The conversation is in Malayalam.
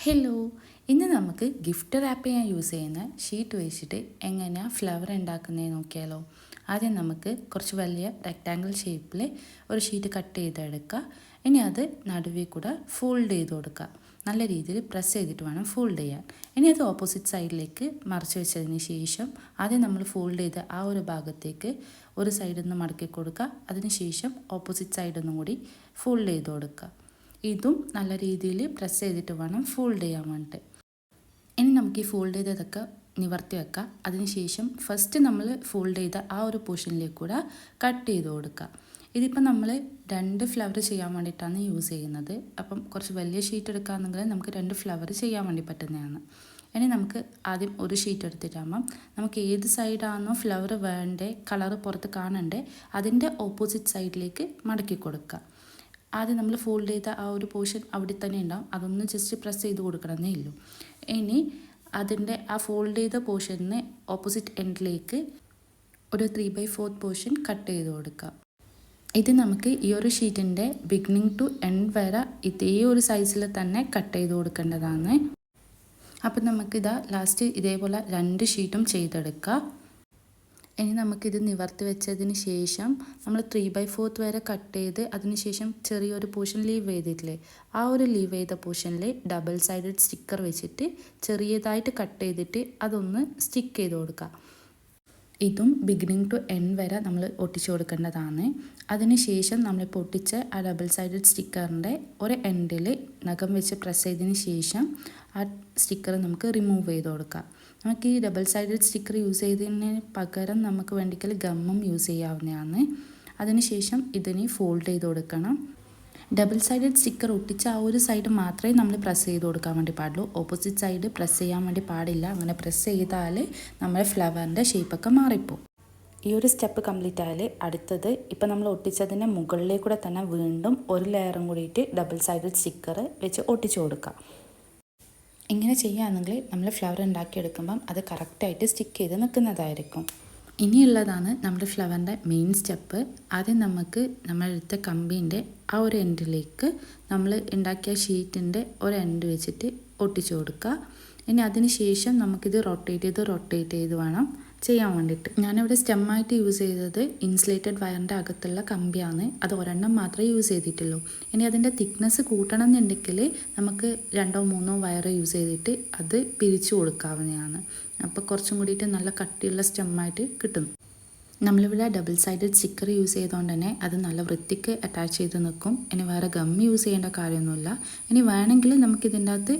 ഹലോ, ഇന്ന് നമുക്ക് ഗിഫ്റ്റ് റാപ്പ് ചെയ്യാൻ യൂസ് ചെയ്യുന്ന ഷീറ്റ് വെച്ചിട്ട് എങ്ങനെയാണ് ഫ്ലവർ ഉണ്ടാക്കുന്നതെന്ന് നോക്കിയാലോ. ആദ്യം നമുക്ക് കുറച്ച് വലിയ റെക്റ്റാങ്കിൾ ഷേപ്പിൽ ഒരു ഷീറ്റ് കട്ട് ചെയ്തെടുക്കുക. ഇനി അത് നടുവിൽ കൂടെ ഫോൾഡ് ചെയ്ത് കൊടുക്കുക. നല്ല രീതിയിൽ പ്രസ് ചെയ്തിട്ട് വേണം ഫോൾഡ് ചെയ്യാൻ. ഇനി അത് ഓപ്പോസിറ്റ് സൈഡിലേക്ക് മറിച്ച് വെച്ചതിന് ശേഷം ആദ്യം നമ്മൾ ഫോൾഡ് ചെയ്ത ആ ഒരു ഭാഗത്തേക്ക് ഒരു സൈഡിൽ നിന്ന് മടക്കി കൊടുക്കുക. അതിന് ശേഷം ഓപ്പോസിറ്റ് സൈഡിൽ നിന്നും കൂടി ഫോൾഡ് ചെയ്ത് കൊടുക്കുക. ഇതും നല്ല രീതിയിൽ പ്രസ് ചെയ്തിട്ട് വേണം ഫോൾഡ് ചെയ്യാൻ വേണ്ടിയിട്ട്. ഇനി നമുക്ക് ഈ ഫോൾഡ് ചെയ്തതൊക്കെ നിവർത്തി വെക്കാം. അതിനുശേഷം ഫസ്റ്റ് നമ്മൾ ഫോൾഡ് ചെയ്ത ആ ഒരു പോർഷനിലേക്ക് കൂടെ കട്ട് ചെയ്ത് കൊടുക്കുക. ഇതിപ്പോൾ നമ്മൾ 2 ഫ്ലവർ ചെയ്യാൻ വേണ്ടിയിട്ടാണ് യൂസ് ചെയ്യുന്നത്. അപ്പം കുറച്ച് വലിയ ഷീറ്റ് എടുക്കുകയാണെങ്കിൽ നമുക്ക് 2 ഫ്ലവർ ചെയ്യാൻ വേണ്ടി പറ്റുന്നതാണ്. ഇനി നമുക്ക് ആദ്യം ഒരു ഷീറ്റ് എടുത്തിട്ടാകുമ്പം നമുക്ക് ഏത് സൈഡാണോ ഫ്ലവർ വേണ്ടേ, കളറ് പുറത്ത് കാണണ്ടേ, അതിൻ്റെ ഓപ്പോസിറ്റ് സൈഡിലേക്ക് മടക്കി കൊടുക്കുക. ആദ്യം നമ്മൾ ഫോൾഡ് ചെയ്ത ആ ഒരു പോർഷൻ അവിടെ തന്നെ ഉണ്ടാവും. അതൊന്ന് ജസ്റ്റ് പ്രസ് ചെയ്ത് കൊടുക്കണമെന്നേ ഉള്ളൂ. ഇനി അതിൻ്റെ ആ ഫോൾഡ് ചെയ്ത പോർഷന് ഓപ്പോസിറ്റ് എൻഡിലേക്ക് ഒരു 3/4 പോർഷൻ കട്ട് ചെയ്ത് കൊടുക്കുക. ഇത് നമുക്ക് ഈ ഒരു ഷീറ്റിൻ്റെ ബിഗിനിങ് ടു എൻഡ് വരെ ഇതേ ഒരു സൈസിൽ തന്നെ കട്ട് ചെയ്ത് കൊടുക്കേണ്ടതാണ്. അപ്പം നമുക്കിതാ ലാസ്റ്റ് ഇതേപോലെ 2 ഷീറ്റും ചെയ്തെടുക്കുക. ഇനി നമുക്കിത് നിവർത്തി വെച്ചതിന് ശേഷം നമ്മൾ 3/4 വരെ കട്ട് ചെയ്ത് അതിന് ശേഷം ചെറിയൊരു പോർഷൻ ലീവ് ചെയ്തിട്ടില്ലേ, ആ ഒരു ലീവ് ചെയ്ത പോർഷനിൽ ഡബിൾ സൈഡഡ് സ്റ്റിക്കർ വെച്ചിട്ട് ചെറിയതായിട്ട് കട്ട് ചെയ്തിട്ട് അതൊന്ന് സ്റ്റിക്ക് ചെയ്ത് കൊടുക്കുക. ഇതും ബിഗിനിങ് ടു എൻഡ് വരെ നമ്മൾ ഒട്ടിച്ചു കൊടുക്കേണ്ടതാണ്. അതിനുശേഷം നമ്മളിപ്പോൾ ഒട്ടിച്ച ആ ഡബിൾ സൈഡഡ് സ്റ്റിക്കറിൻ്റെ ഒരു എൻഡിൽ നഖം വെച്ച് പ്രസ് ചെയ്തതിന് ശേഷം ആ സ്റ്റിക്കർ നമുക്ക് റിമൂവ് ചെയ്ത് കൊടുക്കാം. നമുക്ക് ഈ ഡബിൾ സൈഡഡ് സ്റ്റിക്കർ യൂസ് ചെയ്തതിന് പകരം നമുക്ക് വേണ്ടിക്കൽ ഗമ്മും യൂസ് ചെയ്യാവുന്നതാണ്. അതിനുശേഷം ഇതിന് ഫോൾഡ് ചെയ്ത് കൊടുക്കണം. ഡബിൾ സൈഡഡ് സ്റ്റിക്കർ ഒട്ടിച്ച ആ ഒരു സൈഡ് മാത്രമേ നമ്മൾ പ്രസ് ചെയ്ത് കൊടുക്കാൻ വേണ്ടി പാടുള്ളൂ. ഓപ്പോസിറ്റ് സൈഡ് പ്രസ് ചെയ്യാൻ വേണ്ടി പാടില്ല. അങ്ങനെ പ്രസ് ചെയ്താൽ നമ്മുടെ ഫ്ലവറിൻ്റെ ഷേപ്പൊക്കെ മാറിപ്പോവും. ഈ ഒരു സ്റ്റെപ്പ് കംപ്ലീറ്റ് ആയാൽ അടുത്തത് ഇപ്പം നമ്മൾ ഒട്ടിച്ചതിൻ്റെ മുകളിലേക്കൂടെ തന്നെ വീണ്ടും ഒരു ലെയറും കൂടിയിട്ട് ഡബിൾ സൈഡഡ് സ്റ്റിക്കർ വെച്ച് ഒട്ടിച്ചു കൊടുക്കുക. ഇങ്ങനെ ചെയ്യുകയാണെങ്കിൽ നമ്മൾ ഫ്ലവർ ഉണ്ടാക്കിയെടുക്കുമ്പം അത് കറക്റ്റായിട്ട് സ്റ്റിക്ക് ചെയ്ത് നിൽക്കുന്നതായിരിക്കും. ഇനിയുള്ളതാണ് നമ്മുടെ ഫ്ലവറിൻ്റെ മെയിൻ സ്റ്റെപ്പ്. ആദ്യം നമുക്ക് നമ്മളെടുത്ത കമ്പീൻ്റെ ആ ഒരു എൻഡിലേക്ക് നമ്മൾ ഉണ്ടാക്കിയ ഷീറ്റിൻ്റെ ഒരു എൻഡ് വെച്ചിട്ട് ഒട്ടിച്ചു കൊടുക്കുക. ഇനി അതിന് ശേഷം നമുക്കിത് റൊട്ടേറ്റ് ചെയ്ത് വേണം ചെയ്യാൻ വേണ്ടിയിട്ട്. ഞാനിവിടെ സ്റ്റെമ്മായിട്ട് യൂസ് ചെയ്തത് ഇൻസുലേറ്റഡ് വയറിൻ്റെ അകത്തുള്ള കമ്പിയാണ്. അത് ഒരെണ്ണം മാത്രമേ യൂസ് ചെയ്തിട്ടുള്ളൂ. ഇനി അതിൻ്റെ തിക്നെസ് കൂട്ടണം എന്നുണ്ടെങ്കിൽ നമുക്ക് 2-3 വയർ യൂസ് ചെയ്തിട്ട് അത് പിരിച്ചു കൊടുക്കാവുന്നതാണ്. അപ്പോൾ കുറച്ചും കൂടിയിട്ട് നല്ല കട്ടിയുള്ള സ്റ്റെമ്മായിട്ട് കിട്ടും. നമ്മളിവിടെ ഡബിൾ സൈഡഡ് സ്റ്റിക്കർ യൂസ് ചെയ്തുകൊണ്ട് തന്നെ അത് നല്ല വൃത്തിക്ക് അറ്റാച്ച് ചെയ്ത് നിൽക്കും. ഇനി വേറെ ഗം യൂസ് ചെയ്യേണ്ട കാര്യമൊന്നുമില്ല. ഇനി വേണമെങ്കിൽ നമുക്കിതിൻ്റെ അകത്ത്